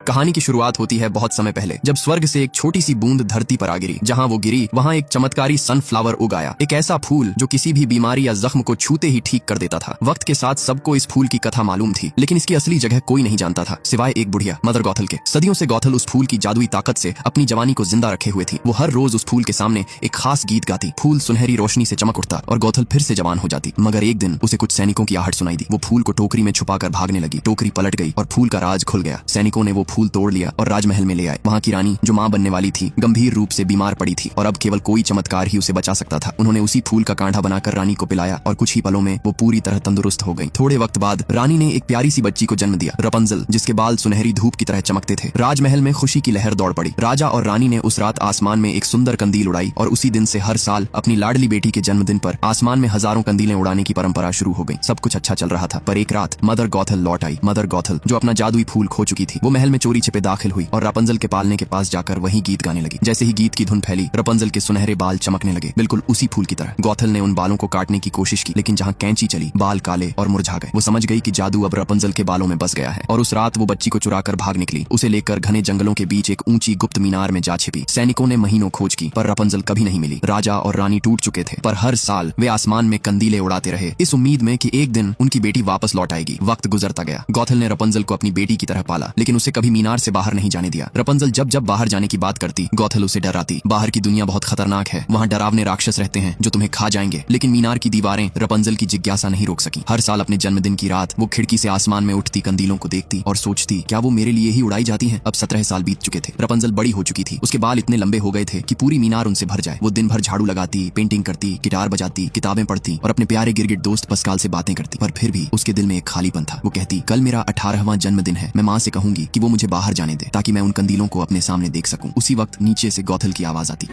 कहानी की शुरुआत होती है बहुत समय पहले, जब स्वर्ग से एक छोटी सी बूंद धरती पर आ गिरी। जहाँ वो गिरी वहाँ एक चमत्कारी सनफ्लावर उगाया, एक ऐसा फूल जो किसी भी बीमारी या जख्म को छूते ही ठीक कर देता था। वक्त के साथ सबको इस फूल की कथा मालूम थी, लेकिन इसकी असली जगह कोई नहीं जानता था सिवाय एक बुढ़िया मदर गौथल के। सदियों से गौथल उस फूल की जादुई ताकत से अपनी जवानी को जिंदा रखे हुए थी। वो हर रोज उस फूल के सामने एक खास गीत गाती, फूल सुनहरी रोशनी से चमक उठता और गौथल फिर से जवान हो जाती। मगर एक दिन उसे कुछ सैनिकों की आहट सुनाई दी। वो फूल को टोकरी में छुपाकर भागने लगी। टोकरी पलट गई और फूल का राज खुल गया। सैनिकों ने वो फूल तोड़ लिया और राजमहल में ले आए। वहाँ की रानी, जो माँ बनने वाली थी, गंभीर रूप से बीमार पड़ी थी और अब केवल कोई चमत्कार ही उसे बचा सकता था। उन्होंने उसी फूल का कांढा बनाकर रानी को पिलाया और कुछ ही पलों में वो पूरी तरह तंदुरुस्त हो गई। थोड़े वक्त बाद रानी ने एक प्यारी सी बच्ची को जन्म दिया, रपंजल, जिसके बाल सुनहरी धूप की तरह चमकते थे। राजमहल में खुशी की लहर दौड़ पड़ी। राजा और रानी ने उस रात आसमान में एक सुंदर कंदील उड़ाई और उसी दिन से हर साल अपनी लाडली बेटी के जन्मदिन पर आसमान में हजारों कंदीलें उड़ाने की परंपरा शुरू हो गई। सब कुछ अच्छा चल रहा था, पर एक रात मदर गौथल लौट आई। मदर गौथल, जो अपना जादुई फूल खो चुकी थी, वो महल में चोरी छिपे दाखिल हुई और रापंजल के पालने के पास जाकर वही गीत गाने लगी। जैसे ही गीत की धुन फैली, रापंजल के सुनहरे बाल चमकने लगे, बिल्कुल उसी फूल की तरह। गौथल ने उन बालों को काटने की कोशिश की, लेकिन जहाँ कैंची चली, बाल काले और मुरझा गए। वो समझ गई कि जादू अब रापंजल के बालों में बस गया है और उस रात वो बच्ची को चुराकर भाग निकली। उसे लेकर घने जंगलों के बीच एक ऊंची गुप्त मीनार में जा छिपी। सैनिकों ने महीनों खोज की, पर रापंजल कभी नहीं मिली। राजा और रानी टूट चुके थे, पर हर साल वे आसमान में कंदीले उड़ाते रहे, इस उम्मीद में कि एक दिन उनकी बेटी वापस लौट आएगी। वक्त गुजरता गया। गौथल ने रापंजल को अपनी बेटी की तरह पाला, लेकिन उसे कभी मीनार से बाहर नहीं जाने दिया। रापंजल जब जब बाहर जाने की बात करती, गौथल उसे डराती। बाहर की दुनिया बहुत खतरनाक है, वहाँ डरावने राक्षस रहते हैं जो तुम्हें खा जाएंगे। लेकिन मीनार की दीवारें रापंजल की जिज्ञासा नहीं रोक सकी। हर साल अपने जन्मदिन की रात वो खिड़की से आसमान में उठती कंदीलों को देखती और सोचती, क्या वो मेरे लिए ही उड़ाई जाती हैं? अब 17 साल बीत चुके थे। रापंजल बड़ी हो चुकी थी। उसके बाल इतने लंबे हो गए थे कि पूरी मीनार उनसे भर जाए। वो दिन भर झाड़ू लगाती, पेंटिंग करती, गिटार बजाती, किताबें पढ़ती और अपने प्यारे गिरगिट दोस्त पस्काल से बातें करती। पर फिर भी उसके दिल में एक खालीपन था। वो कहती, कल मेरा 18वां जन्मदिन है, मैं माँ से कहूंगी कि वो मुझे बाहर जाने दे, ताकि मैं उन कंदीलों को अपने सामने देख सकूं। उसी वक्त नीचे से गौथल की आवाज आती।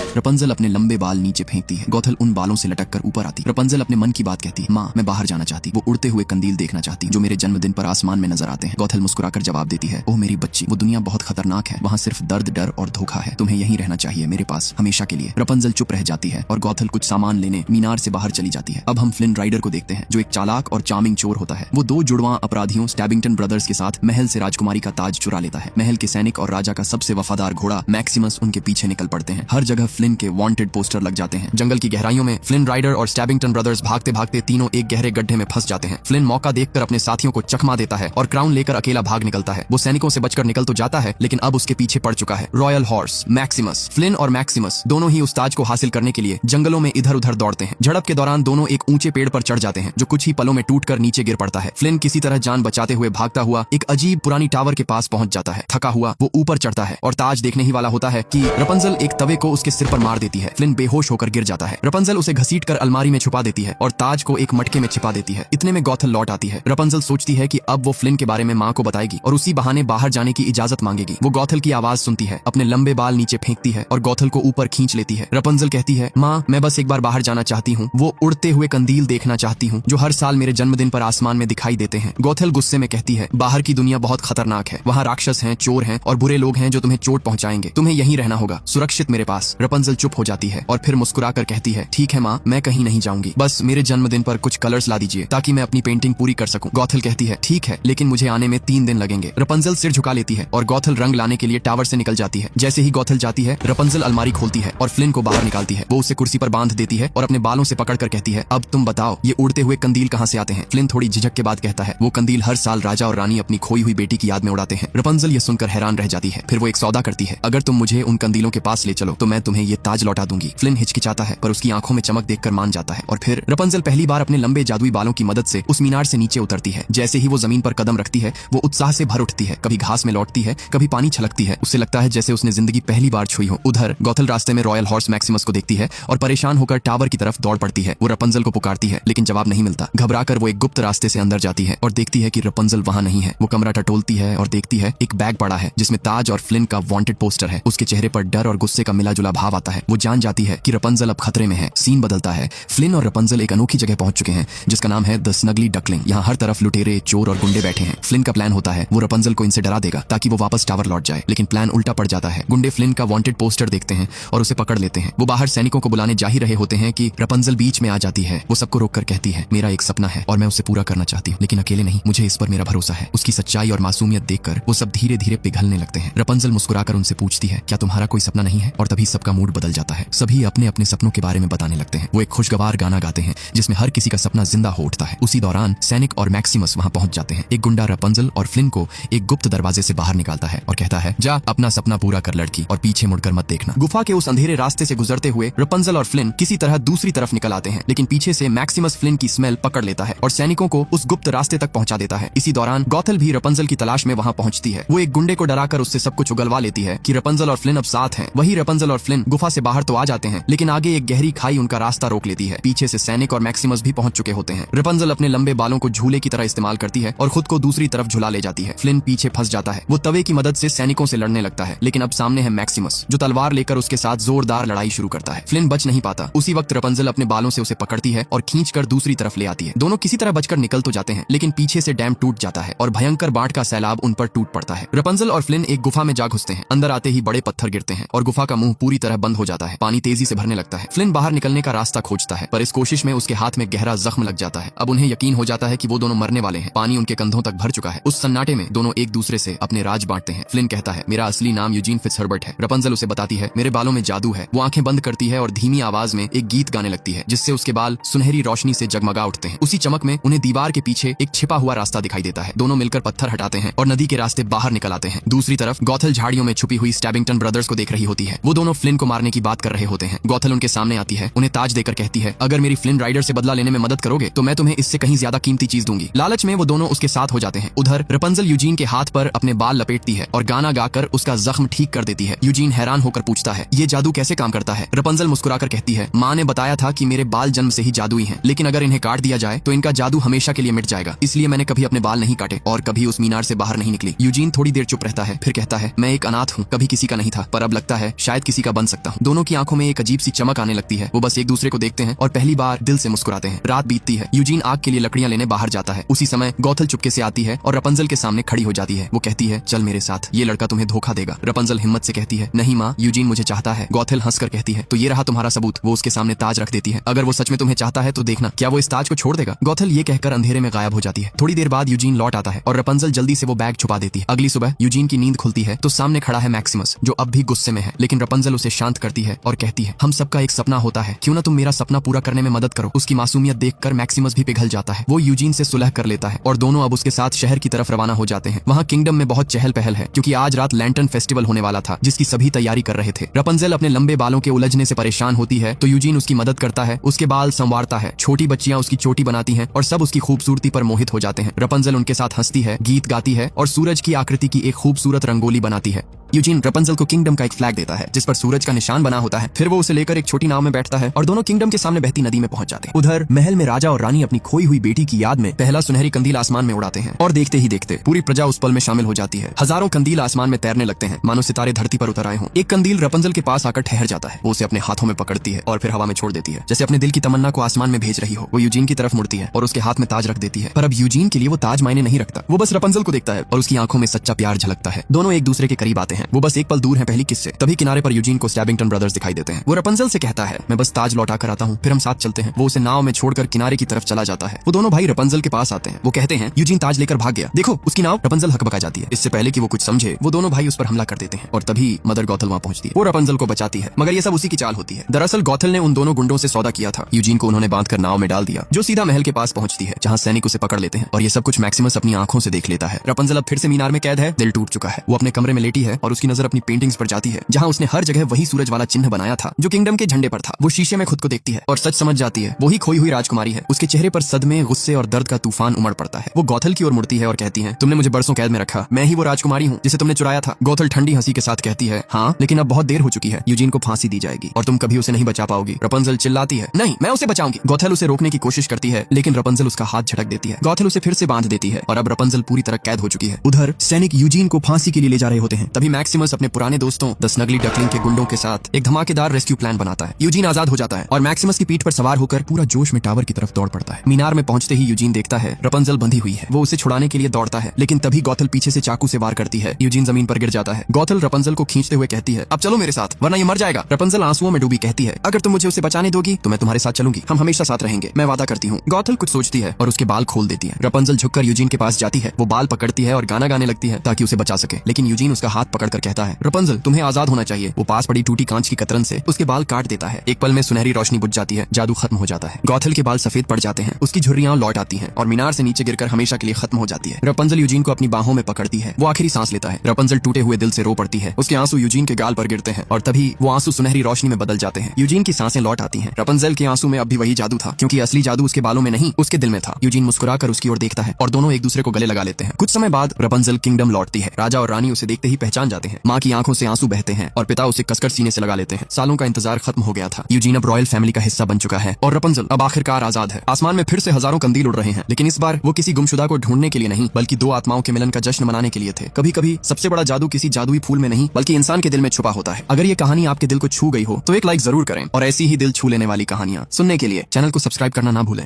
रापंजल अपने लंबे बाल नीचे फेंकती है। गौथल उन बालों से लटक कर ऊपर आती। रापंजल अपने मन की बात कहती, माँ, मैं बाहर जाना चाहती, वो उड़ते हुए कंदील देखना चाहती जो मेरे जन्मदिन पर आसमान में नजर आते हैं। गौथल मुस्कुराकर जवाब देती है, ओह मेरी बच्ची, वो दुनिया बहुत खतरनाक है, वहाँ सिर्फ दर्द, डर और धोखा है। तुम्हें यहीं रहना चाहिए, मेरे पास हमेशा के लिए। रापंजल चुप रह जाती है और गौथल कुछ सामान लेने मीनार से बाहर चली जाती है। अब हम फ्लिन राइडर को देखते हैं, जो एक चालाक और चार्मिंग चोर होता है। वो दो जुड़वां अपराधियों स्टैबिंगटन ब्रदर्स के साथ महल से राजकुमारी का ताज चुरा लेता है। महल के सैनिक और राजा का सबसे वफादार घोड़ा मैक्सिमस उनके पीछे निकल पड़ते हैं। हर जगह फ्लिन के वांटेड पोस्टर लग जाते हैं। जंगल की गहराइयों में फ्लिन राइडर और स्टैबिंगटन ब्रदर्स भागते भागते तीनों एक गहरे गड्ढे में फंस जाते हैं। फ्लिन मौका देखकर अपने साथियों को चकमा देता है और क्राउन लेकर अकेला भाग निकलता है। वो सैनिकों से बचकर निकल तो जाता है, लेकिन अब उसके पीछे पड़ चुका है रॉयल हॉर्स मैक्सिमस। फ्लिन और मैक्सिमस दोनों ही उस ताज को हासिल करने के लिए जंगलों में इधर उधर दौड़ते हैं। झड़प के दौरान दोनों एक ऊंचे पेड़ पर चढ़ जाते हैं, जो कुछ ही पलों में टूटकर नीचे गिर पड़ता है। फ्लिन किसी तरह जान बचाते हुए भागता हुआ एक अजीब पुरानी टावर के पास पहुंच जाता है। थका हुआ वो ऊपर चढ़ता है और ताज देखने ही वाला होता है कि रापंजल एक तवे को उसके सिर पर मार देती है। फ्लिन बेहोश होकर गिर जाता है। रापंजल उसे घसीटकर अलमारी में छुपा देती है और ताज को एक मटके में छिपा देती है। इतने में गौथल लौट आती है। रापंजल सोचती है कि अब वो फ्लिन के बारे में माँ को बताएगी और उसी बहाने बाहर जाने की इजाजत मांगेगी। वो गौथल की आवाज सुनती है, अपने लंबे बाल नीचे फेंकती है और गौथल को ऊपर खींच लेती है। रापंजल कहती है, माँ, मैं बस एक बार बाहर जाना चाहती हूँ, वो उड़ते हुए कंदील देखना चाहती हूँ जो हर साल मेरे जन्मदिन पर आसमान में दिखाई देते हैं। गौथल गुस्से में कहती है, बाहर की दुनिया बहुत खतरनाक है, वहाँ राक्षस हैं, चोर हैं और बुरे लोग हैं जो तुम्हें चोट पहुंचाएंगे। तुम्हें यहीं रहना होगा, सुरक्षित मेरे पास। रापंजल चुप हो जाती है और फिर मुस्कुराकर कहती है, ठीक है माँ, मैं कहीं नहीं जाऊंगी, बस मेरे जन्मदिन पर कुछ कलर्स ला दीजिए ताकि मैं अपनी पेंटिंग पूरी कर सकूं। गौथल कहती है, ठीक है, लेकिन मुझे आने में 3 दिन लगेंगे। रापंजल सिर झुका लेती है और गौथल रंग लाने के लिए टावर से निकल जाती है। जैसे ही गौथल जाती है, रापंजल अलमारी खोलती है और फ्लिन को बाहर निकालती है। वो उसे कुर्सी पर बांध देती है और अपने बालों से पकड़कर कहती है, अब तुम बताओ, ये उड़ते हुए कंदील कहाँ से आते हैं? फ्लिन थोड़ी झिझक के बाद कहता है, वो कंदील हर साल राजा और रानी अपनी खोई हुई बेटी की याद में उड़ाते हैं। रापंजल ये सुनकर हैरान रह जाती है। फिर वो एक सौदा करती है, अगर तुम मुझे उन कंदीलों के पास ले चलो तो मैं तुम्हें ये ताज लौटा दूंगी। फ्लिन हिचकिचाता है, पर उसकी आंखों में चमक देखकर मान जाता है और फिर रापंजल पहली बार अपने लंबे जादुई बालों की मदद से उस मीनार से नीचे उतरती है। जैसे ही वो जमीन पर कदम रखती है, वो उत्साह से भर उठती है। कभी घास में लौटती है, कभी पानी छलकती है। उससे लगता है जैसे उसने जिंदगी पहली बार छुई हो। उधर गौथल रास्ते में रॉयल हॉर्स मैक्सिमस को देखती है और परेशान होकर टावर की तरफ दौड़ पड़ती है। वो रापंजल को पुकारती है, लेकिन जवाब नहीं मिलता। घबराकर वो एक गुप्त रास्ते से अंदर जाती है और देखती है कि रापंजल वहाँ नहीं है। वो कमरा टटोलती है और देखती है एक बैग पड़ा है जिसमें ताज और फ्लिन का वांटेड पोस्टर है। उसके चेहरे पर डर और गुस्से का मिला जुला भाव आता है। वो जान जाती है कि रपंजल अब खतरे में है। सीन बदलता है। फ्लिन और रपंजल एक अनोखी जगह पहुंच चुके हैं जिसका नाम है द स्नगली डकलिंग। यहाँ हर तरफ लुटेरे, चोर और गुंडे बैठे हैं। फ्लिन का प्लान होता है वो रपंजल को इनसे डरा देगा ताकि वो वापस टावर लौट जाए, लेकिन प्लान उल्टा पड़ जाता है। गुंडे फ्लिन का वांटेड पोस्टर देखते हैं और उसे पकड़ लेते हैं। वो बाहर सैनिकों को बुलाने जा ही रहे होते हैं कि रपंजल बीच में आ जाती है। वो सबको रोककर कहती है, मेरा एक सपना है और मैं उसे पूरा करना चाहती हूँ, लेकिन अकेले नहीं, मुझे इस पर मेरा भरोसा है। उसकी सच्चाई और मासूमियत देखकर वो सब धीरे धीरे पिघलने लगते हैं। रपंजल मुस्कुराकर उनसे पूछती है, क्या तुम्हारा कोई सपना नहीं है? और तभी सबका मूड बदल जाता है। सभी अपने अपने सपनों के बारे में बताने लगते हैं। वो एक खुशगवार गाना गाते हैं जिसमें हर किसी का सपना जिंदा हो उठता है। उसी दौरान सैनिक और मैक्सिमस वहां पहुंच जाते हैं। एक गुंडा रपंजल और फ्लिन को एक गुप्त दरवाजे से बाहर निकालता है और कहता है, जा अपना सपना पूरा कर लड़की, और पीछे मुड़कर मत देखना। गुफा के उस अंधेरे रास्ते से गुजरते हुए रपंजल और फ्लिन किसी तरह दूसरी तरफ निकल आते हैं, लेकिन पीछे से मैक्सिमस फ्लिन की स्मेल पकड़ लेता है और सैनिकों को उस गुप्त रास्ते तक पहुंचा देता है। इसी दौरान गॉथल भी रपंजल की तलाश में वहां पहुंचती है। वो एक गुंडे को डराकर उससे सब कुछ उगलवा लेती है कि रपंजल और फ्लिन अब साथ हैं। वही रपंजल और फ्लिन गुफा से बाहर तो आ जाते हैं, लेकिन आगे एक गहरी खाई उनका रास्ता रोक लेती है। पीछे से सैनिक और मैक्सिमस भी पहुंच चुके होते हैं। रपंजल अपने लंबे बालों को झूले की तरह इस्तेमाल करती है और खुद को दूसरी तरफ झुला ले जाती है। फ्लिन पीछे फंस जाता है। वो तवे की मदद से सैनिकों से लड़ने लगता है, लेकिन अब सामने है मैक्सिमस जो तलवार लेकर उसके साथ जोरदार लड़ाई शुरू करता है। फ्लिन बच नहीं पाता। उसी वक्त रपंजल अपने बालों से उसे पकड़ती है और खींचकर दूसरी तरफ ले आती है। दोनों किसी तरह बचकर निकल तो जाते हैं, लेकिन पीछे से डैम टूट जाता है और भयंकर बाढ़ का सैलाब उन पर टूट पड़ता है। रपंजल और फ्लिन एक गुफा में जा घुसते हैं। अंदर आते ही बड़े पत्थर गिरते हैं और गुफा का मुंह पूरी तरह बंद हो जाता है। पानी तेजी से भरने लगता है। फ्लिन बाहर निकलने का रास्ता खोजता है, पर इस कोशिश में उसके हाथ में गहरा जख्म लग जाता है। अब उन्हें यकीन हो जाता है कि वो दोनों मरने वाले हैं। पानी उनके कंधों तक भर चुका है। उस सन्नाटे में दोनों एक दूसरे से अपने राज बांटते हैं। फ्लिन कहता है, मेरा असली नाम यूजीन फिट्जहर्बर्ट है। रपंजल उसे बताती है, मेरे बालों में जादू है। वो आंखें बंद करती है और धीमी आवाज में एक गीत गाने लगती है, जिससे उसके बाल सुनहरी रोशनी से जगमगा उठते हैं। उसी चमक में उन्हें दीवार के पीछे एक छिपा हुआ रास्ता दिखाई देता है। दोनों मिलकर पत्थर हटाते हैं और नदी के रास्ते बाहर निकल आते हैं। दूसरी तरफ गॉथल झाड़ियों में छुपी हुई स्टैबिंगटन ब्रदर्स को देख रही होती है। वो दोनों फ्लिन को मारने की बात कर रहे होते हैं। गॉथल उनके सामने आती है, उन्हें ताज देकर कहती है, अगर मेरी फ्लिन राइडर से बदला लेने में मदद करोगे तो मैं तुम्हें इससे कहीं ज्यादा कीमती चीज दूंगी। लालच में वो दोनों उसके साथ हो जाते हैं। उधर रपंजल यूजीन के हाथ पर अपने बाल लपेटती है और गाना गाकर उसका जख्म ठीक कर देती है। यूजीन हैरान होकर पूछता है, ये जादू कैसे काम करता है? रपंजल मुस्कुराकर कहती है, माँ ने बताया था कि मेरे बाल जन्म से ही जादुई हैं, लेकिन अगर इन्हें काट दिया जाए तो इनका जादू हमेशा के लिए मिट जाएगा। इसलिए मैंने कभी अपने बाल नहीं काटे और कभी उस मीनार से बाहर नहीं निकली। यूजीन थोड़ी देर चुप रहता है, फिर कहता है, मैं एक अनाथ हूँ, कभी किसी का नहीं था, पर अब लगता है शायद किसी का बन सकता हूँ। दोनों की आंखों में एक अजीब सी चमक आने लगती है। वो बस एक दूसरे को देखते हैं और पहली बार दिल से मुस्कुराते हैं। रात बीतती है। यूजीन आग के लिए लकड़ियां लेने बाहर जाता है। उसी समय गॉथल चुपके से आती है और रपंजल के सामने खड़ी हो जाती है। वो कहती है, चल मेरे साथ, ये लड़का तुम्हें धोखा देगा। रपंजल हिम्मत से कहती है, नहीं माँ, यूजीन मुझे चाहता है। गॉथल हंसकर कहती है, तो ये रहा तुम्हारा सबूत। वो उसके सामने ताज रख देती है। अगर वो सच में तुम्हें चाहता है तो देखना क्या वो इस ताज को छोड़ देगा। गॉथल ये कहकर अंधेरे में गायब हो जाती है। थोड़ी देर बाद यूजीन लौट आता है और रपंजल जल्दी से वो बैग छुपा देती है। अगली सुबह यूजीन की नींद खुलती है तो सामने खड़ा है मैक्सिमस, जो अब भी गुस्से में है, लेकिन रपंजल उसे शांत करती है और कहती है, हम सबका एक सपना होता है, क्यों ना तुम मेरा सपना पूरा करने में मदद करो। उसकी मासूमियत देखकर मैक्सिमस भी पिघल जाता है। वो यूजीन से सुलह कर लेता है और दोनों अब उसके साथ शहर की तरफ रवाना हो जाते हैं। वहाँ किंगडम में बहुत चहल पहल है, क्योंकि आज रात लैंटर्न फेस्टिवल होने वाला था, जिसकी सभी तैयारी कर रहे थे। रपंजल अपने लंबे बालों के उलझने से परेशान होती है तो यूजीन उसकी मदद करता है, उसके बाल संवारता है। छोटी बच्चियां उसकी चोटी बनाती हैं और सब उसकी खूबसूरती पर मोहित हो जाते हैं। रपंजल उनके साथ हंसती है, गीत गाती है और सूरज की आकृति की एक खूबसूरत रंगोली बनाती है। यूजीन रपंजल को किंगडम का एक फ्लैग देता है जिस पर सूरज का निशान बना होता है। फिर वो उसे लेकर एक छोटी नाव में बैठता है और दोनों किंगडम के सामने बहती नदी में पहुंच जाते हैं। उधर महल में राजा और रानी अपनी खोई हुई बेटी की याद में पहला सुनहरी कंदील आसमान में उड़ाते हैं और देखते ही देखते पूरी प्रजा उस पल में शामिल हो जाती है। हजारों कंदील आसमान में तैरने लगते हैं, मानो सितारे धरती पर उतर आए हों। एक कंदील रपंजल के पास आकर ठहर जाता है। वो उसे अपने हाथों में पकड़ती है और फिर हवा में छोड़ देती है, जैसे अपने दिल की तमन्ना को आसमान में भेज रही हो। वो यूजीन की तरफ मुड़ती है और उसके हाथ में ताज रख देती है, पर अब यूजीन के लिए वो ताज मायने नहीं रखता। वो बस रपंजल को देखता है और उसकी आंखों में सच्चा प्यार झलकता है। दोनों एक दूसरे के करीब आते हैं। वो बस एक पल दूर है पहली किस से। तभी किनारे पर यूजीन को स्टैबिंगटन ब्रदर्स दिखाई देते हैं। वो रपंजल से कहता है, मैं बस ताज लौटा कर आता हूँ, फिर हम साथ चलते हैं। वो उसे नाव में छोड़कर किनारे की तरफ चला जाता है। वो दोनों भाई रपंजल के पास आते हैं। वो कहते हैं, यूजीन ताज लेकर भाग गया, देखो उसकी नाव। रपंजल हकबका जाती है। इससे पहले कि वो कुछ समझे, वो दोनों भाई उस पर हमला कर देते हैं और तभी मदर गॉथल वहाँ पहुंचती है। वो रपंजल को बचाती है, मगर ये सब उसी की चाल होती है। दरअसल गॉथल ने उन दोनों गुंडों से सौदा किया था। यूजीन को उन्होंने बांधकर नाव में डाल दिया, जो सीधा महल के पास पहुंचती है, जहाँ सैनिक उसे पकड़ लेते हैं और ये सब कुछ मैक्सिमस अपनी आंखों से देख लेता है। रपंजल अब फिर से मीनार में कैद है, दिल टूट चुका है। वो अपने कमरे में लेटी है और उसकी नजर अपनी पेंटिंग्स पर जाती है, जहाँ उसने हर जगह वही सूरज वाला चिन्ह बनाया था जो किंगडम के झंडे पर था। वो शीशे में खुद को देखती है और सच समझ जाती है, वही खोई हुई राजकुमारी है। उसके चेहरे पर सदमे, गुस्से और दर्द का तूफान उमड़ पड़ता है। वो गॉथल की ओर मुड़ती है और कहती है, तुमने मुझे बरसों कैद में रखा, मैं ही वो राजकुमारी हूँ जिसे तुमने चुराया था। गॉथल ठंडी हंसी के साथ कहती है, हाँ, लेकिन अब बहुत देर हो चुकी है। यूजीन को फांसी दी जाएगी और तुम कभी उसे नहीं बचा पाओगी। रपंजल चिल्लाती है, नहीं, मैं उसे बचाऊंगी। गॉथल उसे रोकने की कोशिश करती है, लेकिन रपंजल उसका हाथ झटक देती है। गॉथल उसे फिर से बांध देती है और अब रपंजल पूरी तरह कैद हो चुकी है। उधर सैनिक यूजीन को फांसी के लिए ले जा रहे होते हैं। तभी मैक्सिमस अपने पुराने दोस्तों द स्नगली डकलिंग के गुंडों के साथ एक धमाकेदार रेस्क्यू प्लान बनाता है। यूजीन आजाद हो जाता है और मैक्सिमस की पीठ पर सवार होकर पूरा जोश में टावर की तरफ दौड़ पड़ता है। मीनार में पहुंचते ही यूजीन देखता है रपंजल बंधी हुई है। वो उसे छुड़ाने के लिए दौड़ता है, लेकिन तभी गौथल पीछे से चाकू से वार करती है। यूजीन जमीन पर गिर जाता है। गौथल रपंजल को खींचते हुए कहती है, अब चलो मेरे साथ, वरना ये मर जाएगा। रपंजल आंसुओं में डूबी कहती है, अगर तुम मुझे उसे बचाने दोगी तो मैं तुम्हारे साथ चलूंगी, हम हमेशा साथ रहेंगे, मैं वादा करती हूँ। गौथल कुछ सोचती है और उसके बाल खोल देती है। रपंजल झुककर यूजीन के पास जाती है, वो बाल पकड़ती है और गाना गाने लगती है ताकि उसे बचा सके, लेकिन यूजीन उसका हाथ पकड़कर कहता है, रपंजल तुम्हें आजाद होना चाहिए। वो पास पड़ी टूटी कांच की कतरन से उसके बाल काट देता है। एक पल में सुनहरी रोशनी बुझ जाती है, जादू खत्म हो जाता है। गौथल के बाल सफेद पड़ जाते हैं, उसकी झुर्रियां लौट आती हैं और मीनार से नीचे गिरकर हमेशा के लिए खत्म हो जाती है। रपंजल यूजीन को अपनी बाहों में पकड़ती है, वो आखिरी सांस लेता है। रपंजल टूटे हुए दिल से रो पड़ती है, उसके आंसू यूजीन के गाल पर गिरते हैं और तभी वो आंसू सुनहरी रोशनी में बदल जाते हैं। यूजीन की सांसें लौट आती हैं। रपंजल के आंसू में अब भी वही जादू था, क्योंकि असली जादू उसके बालों में नहीं, उसके दिल में था। यूजीन मुस्कुराकर उसकी ओर देखता है और दोनों एक दूसरे को गले लगा लेते हैं। कुछ समय बाद रपंजल किंगडम लौटती है। राजा और रानी उसे देखते ही पहचान जाते हैं। माँ की आंखों से आंसू बहते हैं और पिता उसे कसकर सीने से लगा लेते हैं। सालों का इंतजार खत्म हो गया था। यूजीन अब रॉयल फैमिली का हिस्सा बन चुका है और रपंजल अब आखिरकार आजाद है। आसमान में फिर से हजारों कंदील उड़ रहे हैं, लेकिन इस बार वो किसी गुमशुदा को ढूंढने के लिए नहीं, बल्कि दो आत्माओं के मिलन का जश्न मनाने के लिए थे। कभी कभी सबसे बड़ा जादू किसी जादुई फूल में नहीं, बल्कि इंसान के दिल में छुपा होता है। अगर ये कहानी आपके दिल को छू गई हो तो एक लाइक जरूर करें और ऐसी ही दिल छू लेने वाली कहानियां सुनने के लिए चैनल को सब्सक्राइब करना ना भूलें।